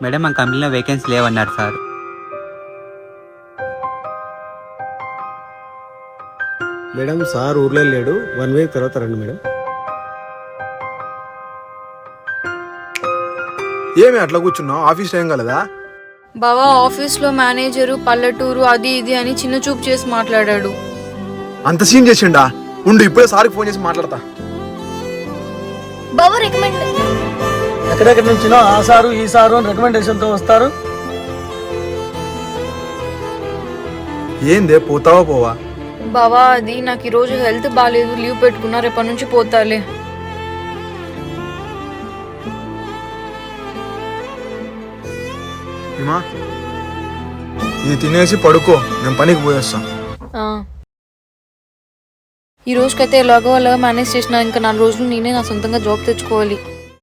Madam మా కంపెనీలో vacancy లేవన్నారు sir. Madam sir ఊర్లో లేడు, 1 వీక్ తర్వాత రండి మేడం. ఏమి అట్లా కూర్చున్నావు? ఆఫీస్ టైం కలదా? బావా ఆఫీస్లో మేనేజరు పల్లెటూరు అది ఇది అని చిన్న చూపు చేసి మాట్లాడాడు. అంత సీన్ చేసిండా? ఉండు ఇప్పుడే సార్కి ఫోన్ చేసి మాట్లాడతా. బావా రికమెండ్ ఎక్కడెక్కడి నుంచినో ఆ సారు ఈ సారు అని రికమెండేషన్తో వస్తారు. ఏందే పోతావా పోవా? బావా అది నాకు ఈరోజు హెల్త్ బాగాలేదు, లీవ్ పెట్టుకున్నా, రేపటి నుంచి పోతాలే. ఏమా ఇది తినేసి పడుకో, నేను పనికి పోయేస్తా. ఈ రోజుకైతే ఎలాగో అలాగా మేనేజ్ చేసిన, ఇంకా 4 రోజులు నేనే నా సొంతంగా జాబ్ తెచ్చుకోవాలి.